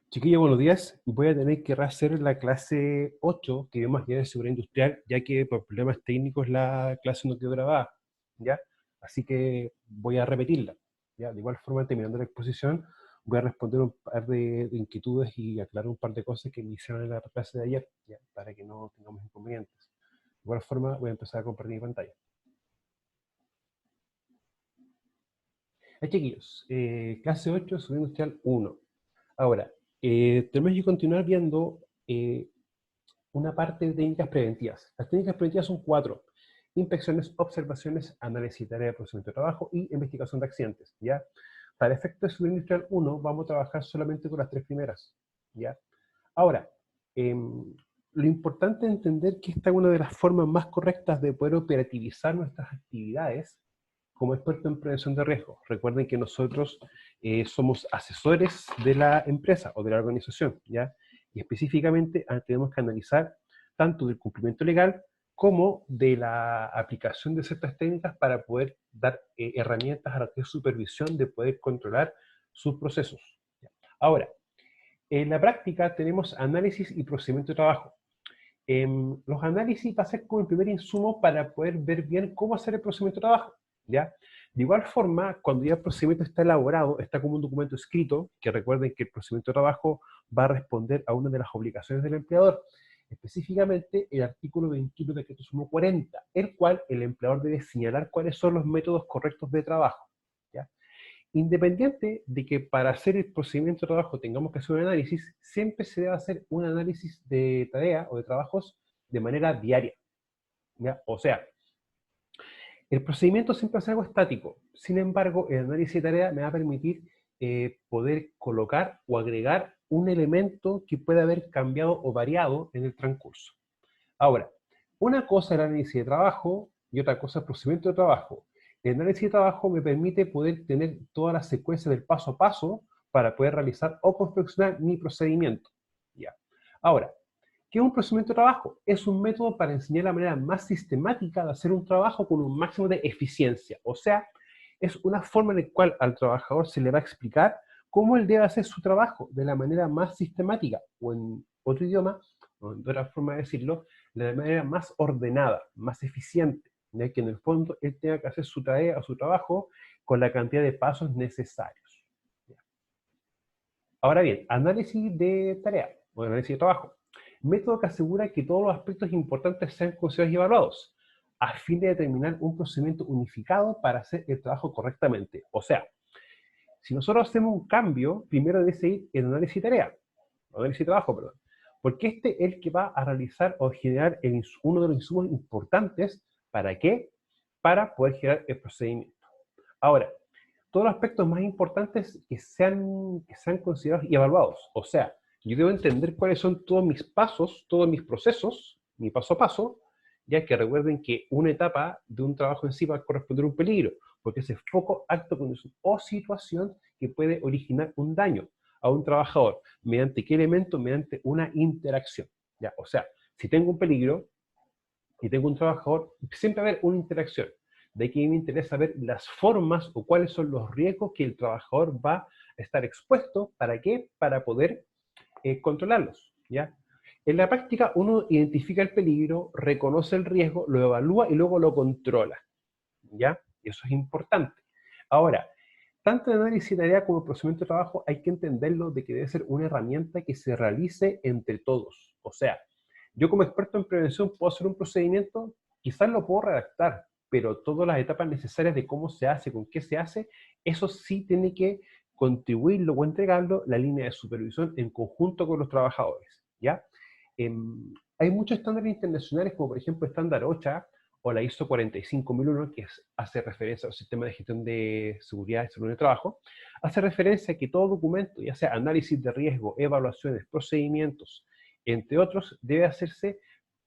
Chiquillos, buenos días. Voy a tener que rehacer la clase 8 que vimos ayer de seguridad industrial, ya que por problemas técnicos la clase no quedó grabada, ¿ya? Así que voy a repetirla, ¿ya? De igual forma, terminando la exposición, voy a responder un par de inquietudes y aclarar un par de cosas que me hicieron en la clase de ayer, ¿ya? Para que no tengamos inconvenientes. De igual forma, voy a empezar a compartir mi pantalla. Chiquillos, clase 8, seguridad industrial 1. Ahora, tenemos que continuar viendo una parte de técnicas preventivas. Las técnicas preventivas son 4. Inspecciones, observaciones, análisis de área de procedimiento de trabajo y investigación de accidentes, ¿ya? Para efectos de seguridad industrial 1 vamos a trabajar solamente con las 3 primeras, ¿ya? Ahora, lo importante es entender que esta es una de las formas más correctas de poder operativizar nuestras actividades como experto en prevención de riesgos. Recuerden que nosotros somos asesores de la empresa o de la organización, ¿ya? Y específicamente tenemos que analizar tanto del cumplimiento legal como de la aplicación de ciertas técnicas para poder dar herramientas a la supervisión de poder controlar sus procesos. ¿Ya? Ahora, en la práctica tenemos análisis y procedimiento de trabajo. Los análisis va a ser como el primer insumo para poder ver bien cómo hacer el procedimiento de trabajo, ¿ya? De igual forma, cuando ya el procedimiento está elaborado, está como un documento escrito, que recuerden que el procedimiento de trabajo va a responder a una de las obligaciones del empleador, específicamente el artículo 21 del decreto sumo 40, el cual el empleador debe señalar cuáles son los métodos correctos de trabajo, ¿ya? Independiente de que para hacer el procedimiento de trabajo tengamos que hacer un análisis, siempre se debe hacer un análisis de tarea o de trabajos de manera diaria, ¿ya? O sea, el procedimiento siempre es algo estático. Sin embargo, el análisis de tarea me va a permitir poder colocar o agregar un elemento que pueda haber cambiado o variado en el transcurso. Ahora, una cosa es el análisis de trabajo y otra cosa es el procedimiento de trabajo. El análisis de trabajo me permite poder tener toda la secuencia del paso a paso para poder realizar o confeccionar mi procedimiento. ¿Ya? Ahora, ¿qué es un procedimiento de trabajo? Es un método para enseñar la manera más sistemática de hacer un trabajo con un máximo de eficiencia. O sea, es una forma en la cual al trabajador se le va a explicar cómo él debe hacer su trabajo de la manera más sistemática, o en otro idioma, o de otra forma de decirlo, de la manera más ordenada, más eficiente, ya que en el fondo él tenga que hacer su tarea o su trabajo con la cantidad de pasos necesarios. Ahora bien, análisis de tarea o análisis de trabajo. Método que asegura que todos los aspectos importantes sean considerados y evaluados a fin de determinar un procedimiento unificado para hacer el trabajo correctamente. O sea, si nosotros hacemos un cambio, primero debe seguir el análisis de tarea, análisis de trabajo, perdón, porque este es el que va a realizar o generar uno de los insumos importantes. ¿Para qué? Para poder generar el procedimiento. Ahora, todos los aspectos más importantes que sean considerados y evaluados. O sea, yo debo entender cuáles son todos mis pasos, todos mis procesos, mi paso a paso, ya que recuerden que una etapa de un trabajo en sí va a corresponder a un peligro, porque es el foco, acto, condición o situación que puede originar un daño a un trabajador. ¿Mediante qué elemento? Mediante una interacción. ¿Ya? O sea, si tengo un peligro y tengo un trabajador, siempre va a haber una interacción. De aquí me interesa ver las formas o cuáles son los riesgos que el trabajador va a estar expuesto. ¿Para qué? Para poder controlarlos. ¿Ya? En la práctica uno identifica el peligro, reconoce el riesgo, lo evalúa y luego lo controla. ¿Ya? Y eso es importante. Ahora, tanto el análisis de tarea como el procedimiento de trabajo hay que entenderlo de que debe ser una herramienta que se realice entre todos. O sea, yo como experto en prevención puedo hacer un procedimiento, quizás lo puedo redactar, pero todas las etapas necesarias de cómo se hace, con qué se hace, eso sí tiene que contribuirlo o entregarlo la línea de supervisión en conjunto con los trabajadores. ¿Ya? Hay muchos estándares internacionales, como por ejemplo estándar OSHA, o la ISO 45001, que hace referencia al sistema de gestión de seguridad y salud en el trabajo, hace referencia a que todo documento, ya sea análisis de riesgo, evaluaciones, procedimientos, entre otros, debe hacerse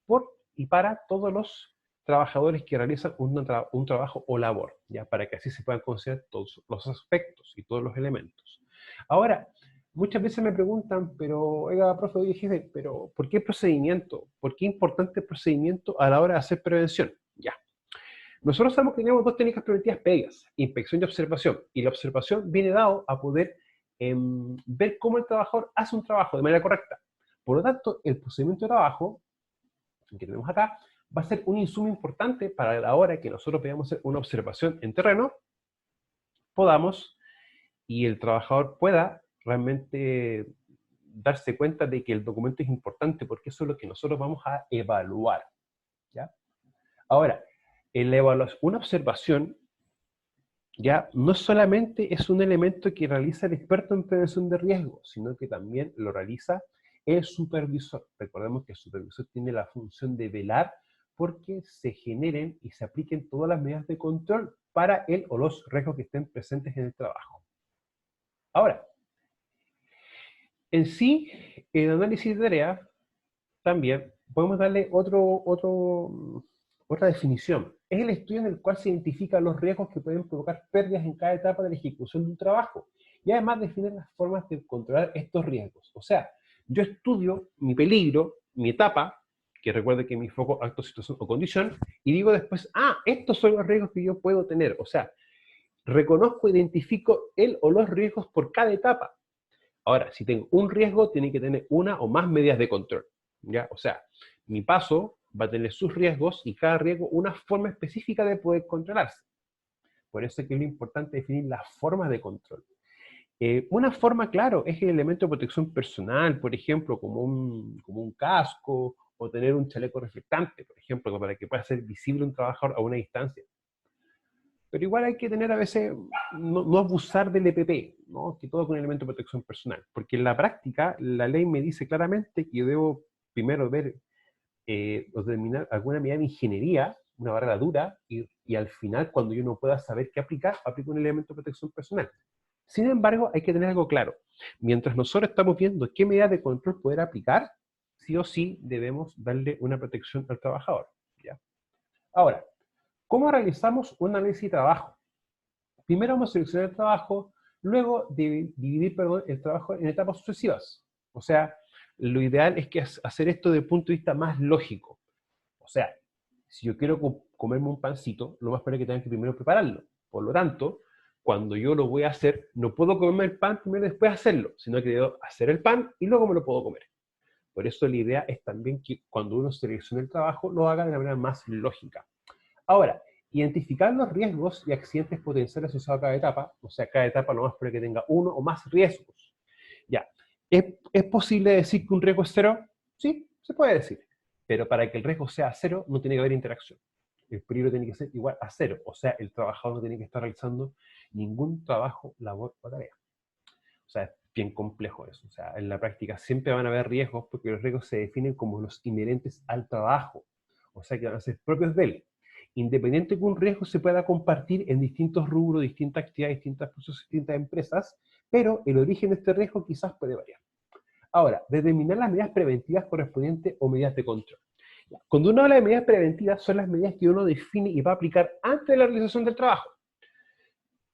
por y para todos los trabajadores que realizan un trabajo o labor, ya para que así se puedan considerar todos los aspectos y todos los elementos. Ahora, muchas veces me preguntan, pero, oiga, profe, oye, jefe, pero ¿por qué procedimiento? ¿Por qué es importante el procedimiento a la hora de hacer prevención? Ya. Nosotros sabemos que tenemos dos técnicas preventivas previas, inspección y observación. Y la observación viene dado a poder ver cómo el trabajador hace un trabajo de manera correcta. Por lo tanto, el procedimiento de trabajo que tenemos acá va a ser un insumo importante para la hora que nosotros veamos hacer una observación en terreno, podamos y el trabajador pueda realmente darse cuenta de que el documento es importante porque eso es lo que nosotros vamos a evaluar, ¿ya? Ahora, en la evaluación, una observación ya no solamente es un elemento que realiza el experto en prevención de riesgos, sino que también lo realiza el supervisor. Recordemos que el supervisor tiene la función de velar porque se generen y se apliquen todas las medidas de control para el o los riesgos que estén presentes en el trabajo. Ahora, en sí, el análisis de tarea también podemos darle otra definición. Es el estudio en el cual se identifican los riesgos que pueden provocar pérdidas en cada etapa de la ejecución de un trabajo y además define las formas de controlar estos riesgos. O sea, yo estudio mi peligro, mi etapa, que recuerde que mi foco, acto, situación o condición, y digo después, estos son los riesgos que yo puedo tener. O sea, reconozco, identifico el o los riesgos por cada etapa. Ahora, si tengo un riesgo, tiene que tener una o más medidas de control, ¿ya? O sea, mi paso va a tener sus riesgos y cada riesgo una forma específica de poder controlarse. Por eso es que es lo importante definir las formas de control. Una forma, claro, es el elemento de protección personal, por ejemplo, como un casco o tener un chaleco reflectante, por ejemplo, para que pueda ser visible un trabajador a una distancia. Pero igual hay que tener a veces, no abusar del EPP, ¿no? Que todo con elemento de protección personal. Porque en la práctica, la ley me dice claramente que yo debo primero ver o determinar alguna medida de ingeniería, una barrera dura, y al final, cuando yo no pueda saber qué aplicar, aplico un elemento de protección personal. Sin embargo, hay que tener algo claro. Mientras nosotros estamos viendo qué medida de control poder aplicar, sí o sí debemos darle una protección al trabajador, ¿ya? Ahora, ¿cómo realizamos un análisis de trabajo? Primero vamos a seleccionar el trabajo, luego dividir el trabajo en etapas sucesivas. O sea, lo ideal es que hacer esto desde el punto de vista más lógico. O sea, si yo quiero comerme un pancito, lo más probable es que tenga que primero prepararlo. Por lo tanto, cuando yo lo voy a hacer, no puedo comerme el pan primero y después hacerlo, sino que debo hacer el pan y luego me lo puedo comer. Por eso la idea es también que cuando uno seleccione el trabajo, lo haga de la manera más lógica. Ahora, identificar los riesgos y accidentes potenciales asociados a cada etapa, o sea, cada etapa lo más probable es que tenga uno o más riesgos. Ya, ¿es posible decir que un riesgo es cero? Sí, se puede decir, pero para que el riesgo sea cero no tiene que haber interacción. El peligro tiene que ser igual a cero, o sea, el trabajador no tiene que estar realizando ningún trabajo, labor o tarea. O sea, es bien complejo eso. O sea, en la práctica siempre van a haber riesgos porque los riesgos se definen como los inherentes al trabajo. O sea, que van a ser propios de él. Independiente que un riesgo se pueda compartir en distintos rubros, distintas actividades, distintos procesos, distintas empresas, pero el origen de este riesgo quizás puede variar. Ahora, determinar las medidas preventivas correspondientes o medidas de control. Cuando uno habla de medidas preventivas, son las medidas que uno define y va a aplicar antes de la realización del trabajo.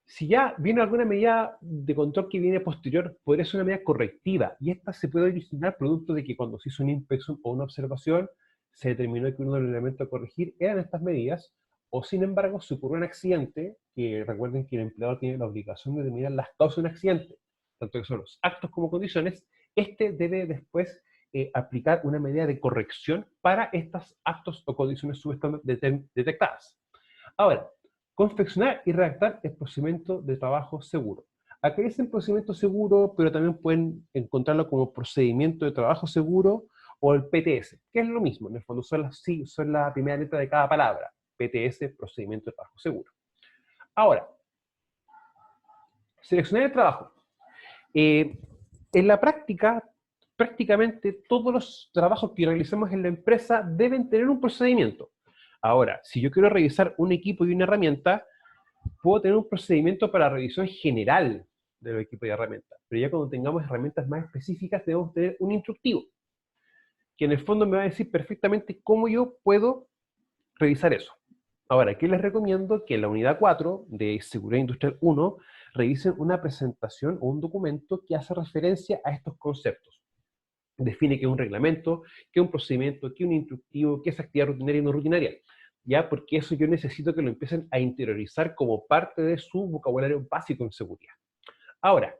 Si ya viene alguna medida de control que viene posterior, podría ser una medida correctiva, y esta se puede originar producto de que cuando se hizo una inspección o una observación, se determinó que uno de los elementos a corregir eran estas medidas, o sin embargo se ocurrió un accidente, que recuerden que el empleador tiene la obligación de determinar las causas de un accidente, tanto que son los actos como condiciones, este debe después aplicar una medida de corrección para estos actos o condiciones subestándar detectadas. Ahora, confeccionar y redactar el procedimiento de trabajo seguro. Acá dicen procedimiento seguro, pero también pueden encontrarlo como procedimiento de trabajo seguro o el PTS, que es lo mismo, en el fondo son la primera letra de cada palabra. PTS, procedimiento de trabajo seguro. Ahora, seleccionar el trabajo. En la práctica, prácticamente todos los trabajos que realizamos en la empresa deben tener un procedimiento. Ahora, si yo quiero revisar un equipo y una herramienta, puedo tener un procedimiento para revisión general de los equipos y herramientas, pero ya cuando tengamos herramientas más específicas debemos tener un instructivo, que en el fondo me va a decir perfectamente cómo yo puedo revisar eso. Ahora, aquí les recomiendo que en la unidad 4 de Seguridad Industrial 1 revisen una presentación o un documento que hace referencia a estos conceptos. Define qué es un reglamento, qué es un procedimiento, qué es un instructivo, qué es actividad rutinaria y no rutinaria. ¿Ya? Porque eso yo necesito que lo empiecen a interiorizar como parte de su vocabulario básico en seguridad. Ahora,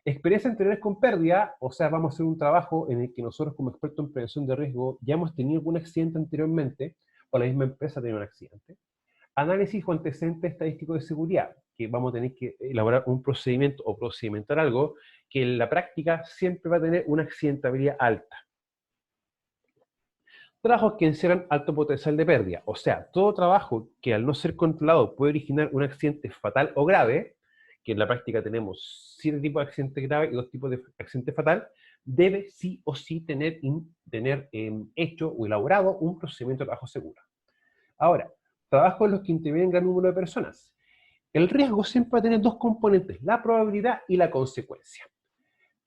Experiencia anteriores con pérdida, o sea, vamos a hacer un trabajo en el que nosotros como expertos en prevención de riesgo ya hemos tenido algún accidente anteriormente, o la misma empresa ha tenido un accidente. Análisis o antecedente estadístico de seguridad, que vamos a tener que elaborar un procedimiento o procedimentar algo que en la práctica siempre va a tener una accidentabilidad alta. Trabajos que encierran alto potencial de pérdida, o sea, todo trabajo que al no ser controlado puede originar un accidente fatal o grave, que en la práctica tenemos 7 tipos de accidente grave y 2 tipos de accidente fatal, debe sí o sí tener hecho o elaborado un procedimiento de trabajo seguro. Ahora, trabajos en los que intervienen gran número de personas. El riesgo siempre va a tener dos componentes, la probabilidad y la consecuencia.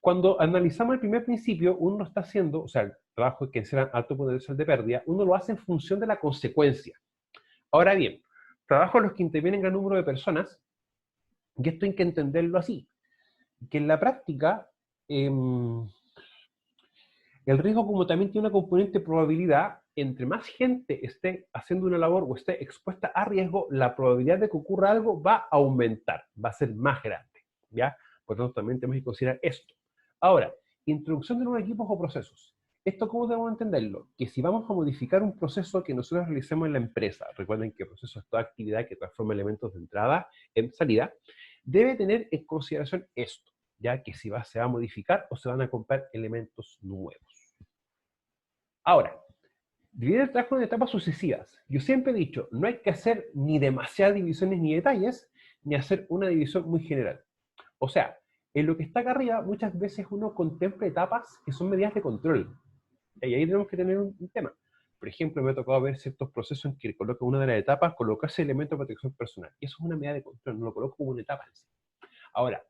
Cuando analizamos el primer principio, uno lo está haciendo, o sea, el trabajo que será alto potencial de pérdida, uno lo hace en función de la consecuencia. Ahora bien, trabajos en los que intervienen gran número de personas, y esto hay que entenderlo así, que en la práctica, el riesgo como también tiene una componente de probabilidad, entre más gente esté haciendo una labor o esté expuesta a riesgo, la probabilidad de que ocurra algo va a aumentar, va a ser más grande, ¿ya? Por lo tanto, también tenemos que considerar esto. Ahora, introducción de nuevos equipos o procesos. ¿Esto cómo debemos entenderlo? Que si vamos a modificar un proceso que nosotros realicemos en la empresa, recuerden que el proceso es toda actividad que transforma elementos de entrada en salida, debe tener en consideración esto, ya que si se va a modificar o se van a comprar elementos nuevos. Ahora, dividir el trabajo en etapas sucesivas. Yo siempre he dicho, no hay que hacer ni demasiadas divisiones ni detalles, ni hacer una división muy general. O sea, en lo que está acá arriba, muchas veces uno contempla etapas que son medidas de control. Y ahí tenemos que tener un tema. Por ejemplo, me ha tocado ver ciertos procesos en que coloca una de las etapas, colocarse elementos de protección personal. Y eso es una medida de control, no lo coloco como una etapa en sí. Ahora,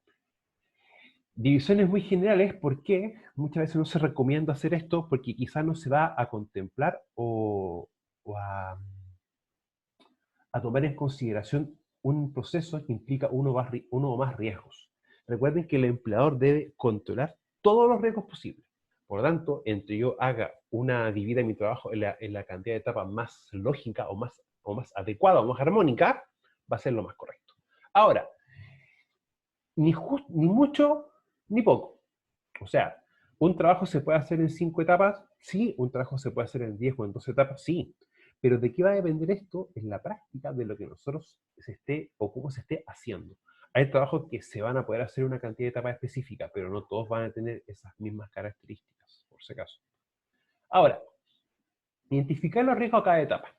divisiones muy generales, ¿por qué? Muchas veces no se recomienda hacer esto porque quizás no se va a contemplar o a tomar en consideración un proceso que implica uno o más riesgos. Recuerden que el empleador debe controlar todos los riesgos posibles. Por lo tanto, entre yo haga una divida en mi trabajo en la cantidad de etapas más lógica o más adecuada o más armónica, va a ser lo más correcto. Ahora, ni mucho ni poco. O sea, ¿un trabajo se puede hacer en 5 etapas? Sí. ¿Un trabajo se puede hacer en 10 o en 12 etapas? Sí. Pero ¿de qué va a depender esto? En la práctica de lo que nosotros se esté o cómo se esté haciendo. Hay trabajos que se van a poder hacer una cantidad de etapas específica, pero no todos van a tener esas mismas características, por si acaso. Ahora, identificar los riesgos a cada etapa.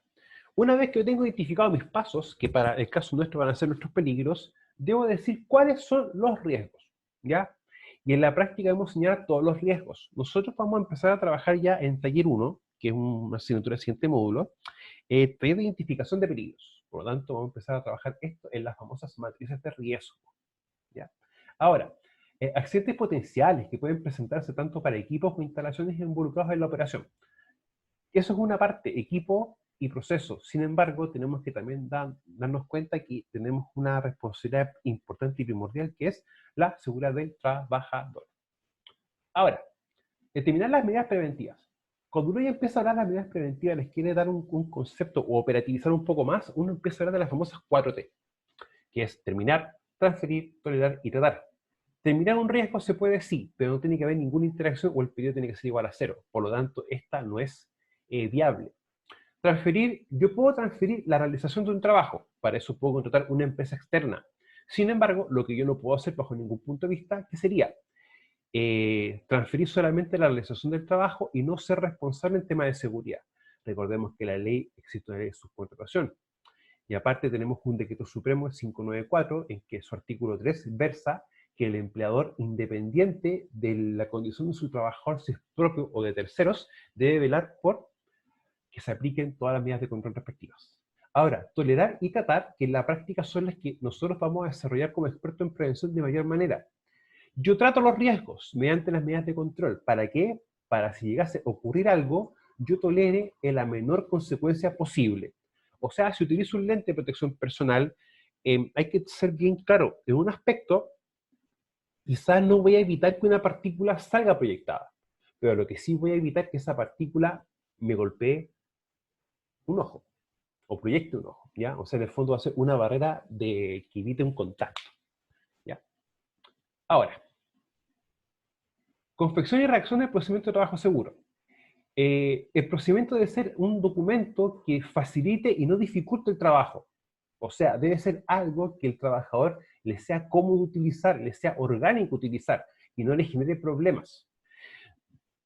Una vez que yo tengo identificado mis pasos, que para el caso nuestro van a ser nuestros peligros, debo decir cuáles son los riesgos, ¿ya? Y en la práctica debemos señalar todos los riesgos. Nosotros vamos a empezar a trabajar ya en taller 1, que es una asignatura del siguiente módulo, taller de identificación de peligros. Por lo tanto, vamos a empezar a trabajar esto en las famosas matrices de riesgo, ¿ya? Ahora, accidentes potenciales que pueden presentarse tanto para equipos o instalaciones involucrados en la operación. Eso es una parte, equipo y proceso. Sin embargo, tenemos que también darnos cuenta que tenemos una responsabilidad importante y primordial, que es la seguridad del trabajador. Ahora, determinar las medidas preventivas. Cuando uno ya empieza a hablar de las medidas preventivas, les quiere dar un concepto o operativizar un poco más, uno empieza a hablar de las famosas 4T, que es terminar, transferir, tolerar y tratar. Terminar un riesgo se puede sí, pero no tiene que haber ninguna interacción o el periodo tiene que ser igual a 0. Por lo tanto, esta no es viable. Transferir, yo puedo transferir la realización de un trabajo, para eso puedo contratar una empresa externa. Sin embargo, lo que yo no puedo hacer bajo ningún punto de vista, que sería transferir solamente la realización del trabajo y no ser responsable en tema de seguridad. Recordemos que la ley existe una ley de subcontratación. Y aparte tenemos un decreto supremo, el 594, en que su artículo 3 versa que el empleador, independiente de la condición de su trabajador, si es propio o de terceros, debe velar por que se apliquen todas las medidas de control respectivas. Ahora, tolerar y tratar, que en la práctica son las que nosotros vamos a desarrollar como expertos en prevención de mayor manera. Yo trato los riesgos mediante las medidas de control. ¿Para qué? Para si llegase a ocurrir algo, yo tolere en la menor consecuencia posible. O sea, si utilizo un lente de protección personal, hay que ser bien claro. En un aspecto, quizás no voy a evitar que una partícula salga proyectada, pero lo que sí voy a evitar es que esa partícula me golpee un ojo o proyecte un ojo, ¿ya? O sea, en el fondo va a ser una barrera que evite un contacto, ¿ya? Ahora, Confección y redacción del procedimiento de trabajo seguro. El procedimiento debe ser un documento que facilite y no dificulte el trabajo. O sea, debe ser algo que el trabajador le sea cómodo utilizar, le sea orgánico utilizar y no le genere problemas.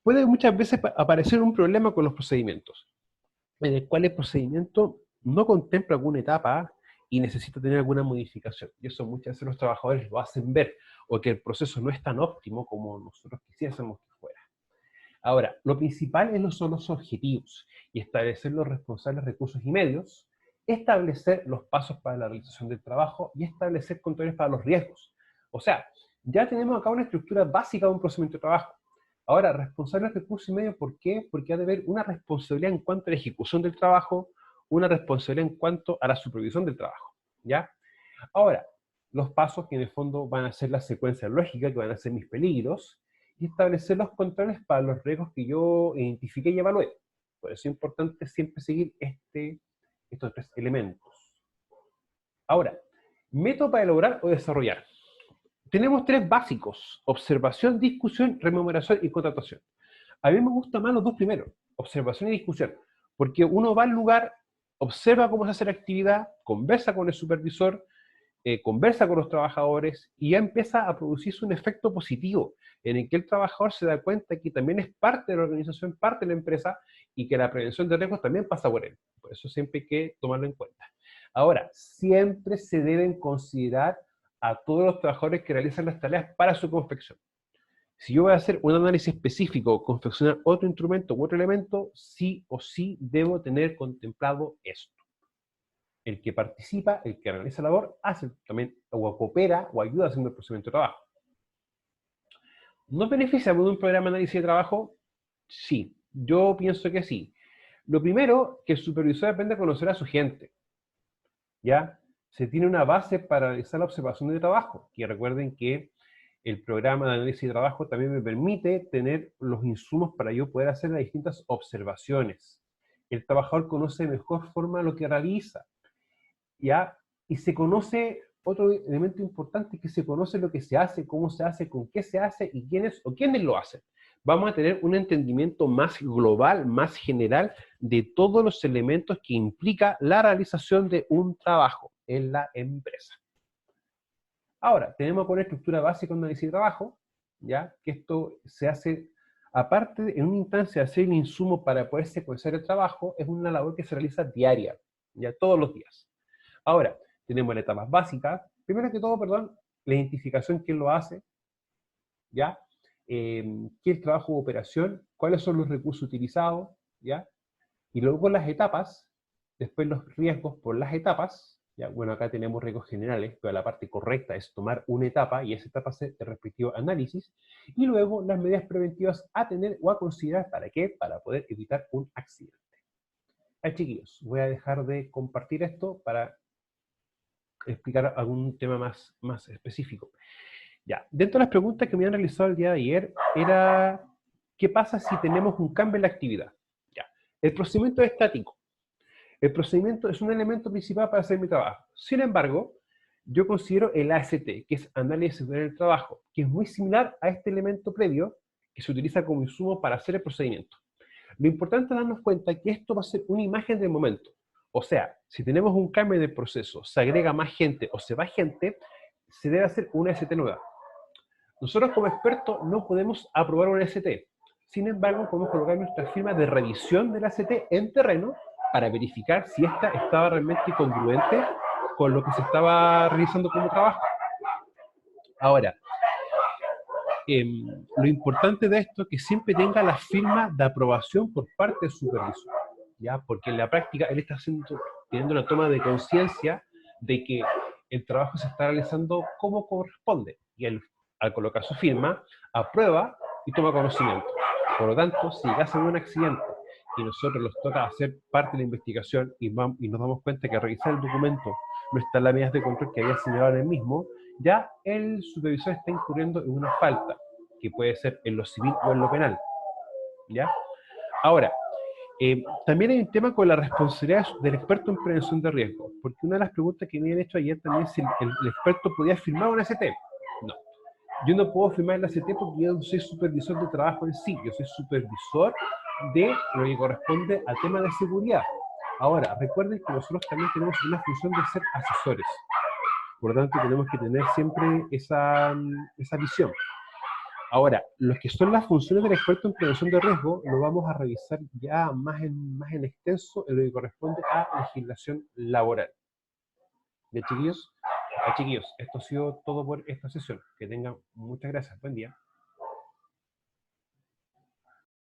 Puede muchas veces aparecer un problema con los procedimientos, en el cual el procedimiento no contempla alguna etapa y necesita tener alguna modificación. Y eso muchas veces los trabajadores lo hacen ver, o que el proceso no es tan óptimo como nosotros quisiésemos que fuera. Ahora, lo principal son los objetivos y establecer los responsables recursos y medios, establecer los pasos para la realización del trabajo y establecer controles para los riesgos. O sea, ya tenemos acá una estructura básica de un procedimiento de trabajo. Ahora, responsables recursos y medios, ¿por qué? Porque ha de haber una responsabilidad en cuanto a la ejecución del trabajo, una responsabilidad en cuanto a la supervisión del trabajo, ¿ya? Ahora, los pasos que en el fondo van a ser la secuencia lógica, que van a ser mis peligros, y establecer los controles para los riesgos que yo identifiqué y evalué. Por eso es importante siempre seguir estos tres elementos. Ahora, método para elaborar o desarrollar. Tenemos tres básicos: observación, discusión, rememoración y contratación. A mí me gustan más los dos primeros, observación y discusión, porque uno va al lugar, observa cómo se hace la actividad, conversa con el supervisor, conversa con los trabajadores y ya empieza a producirse un efecto positivo en el que el trabajador se da cuenta que también es parte de la organización, parte de la empresa y que la prevención de riesgos también pasa por él. Por eso siempre hay que tomarlo en cuenta. Ahora, siempre se deben considerar a todos los trabajadores que realizan las tareas para su confección. Si yo voy a hacer un análisis específico, confeccionar otro instrumento u otro elemento, sí o sí debo tener contemplado esto. El que participa, el que realiza la labor, hace también, o coopera, o ayuda haciendo el procedimiento de trabajo. ¿Nos beneficia de un programa de análisis de trabajo? Sí, yo pienso que sí. Lo primero, que el supervisor aprende a conocer a su gente. ¿Ya? Se tiene una base para realizar la observación de trabajo, que recuerden que el programa de análisis de trabajo también me permite tener los insumos para yo poder hacer las distintas observaciones. El trabajador conoce de mejor forma lo que realiza, ¿ya? Y se conoce, otro elemento importante, que se conoce lo que se hace, cómo se hace, con qué se hace y quiénes o quiénes lo hacen. Vamos a tener un entendimiento más global, más general de todos los elementos que implica la realización de un trabajo en la empresa. Ahora, tenemos con una estructura básica de análisis de trabajo, ¿ya? Que esto se hace, aparte en una instancia de hacer el insumo para poder secuenciar el trabajo, es una labor que se realiza diaria, ya todos los días. Ahora, tenemos las etapas básicas. Primero que todo, perdón, la identificación, quién lo hace, ¿ya? ¿Qué es el trabajo de operación? ¿Cuáles son los recursos utilizados? ¿Ya? Y luego las etapas, después los riesgos por las etapas, ¿ya? Bueno, acá tenemos riesgos generales, pero la parte correcta es tomar una etapa y esa etapa hacer el respectivo análisis, y luego las medidas preventivas a tener o a considerar. ¿Para qué? Para poder evitar un accidente. Chiquillos, voy a dejar de compartir esto para explicar algún tema más específico. Ya, dentro de las preguntas que me han realizado el día de ayer, era ¿qué pasa si tenemos un cambio en la actividad? Ya, el procedimiento es estático. El procedimiento es un elemento principal para hacer mi trabajo. Sin embargo, yo considero el AST, que es análisis del trabajo, que es muy similar a este elemento previo que se utiliza como insumo para hacer el procedimiento. Lo importante es darnos cuenta que esto va a ser una imagen del momento. O sea, si tenemos un cambio en el proceso, se agrega más gente o se va gente, se debe hacer una ST nueva. Nosotros como expertos no podemos aprobar una ST. Sin embargo, podemos colocar nuestra firma de revisión de la ST en terreno para verificar si esta estaba realmente congruente con lo que se estaba realizando como trabajo. Ahora, lo importante de esto es que siempre tenga la firma de aprobación por parte del supervisor, ¿ya? Porque en la práctica él está teniendo una toma de conciencia de que el trabajo se está realizando como corresponde, y él, al colocar su firma, aprueba y toma conocimiento. Por lo tanto, si llegase a un accidente y nosotros nos toca hacer parte de la investigación y nos damos cuenta que revisar el documento no está en las medidas de control que había señalado en el mismo, ya el supervisor está incurriendo en una falta, que puede ser en lo civil o en lo penal, ¿ya? Ahora, también hay un tema con la responsabilidad del experto en prevención de riesgos, porque una de las preguntas que me habían hecho ayer también es si el experto podía firmar una ST. No. Yo no puedo firmar el ACT porque yo no soy supervisor de trabajo en sí, yo soy supervisor de lo que corresponde al tema de seguridad. Ahora, recuerden que nosotros también tenemos una función de ser asesores. Por lo tanto, tenemos que tener siempre esa visión. Ahora, lo que son las funciones del experto en prevención de riesgo lo vamos a revisar ya más en extenso en lo que corresponde a legislación laboral. ¿De chiquillos? Chiquillos, esto ha sido todo por esta sesión. Que tengan muchas gracias. Buen día.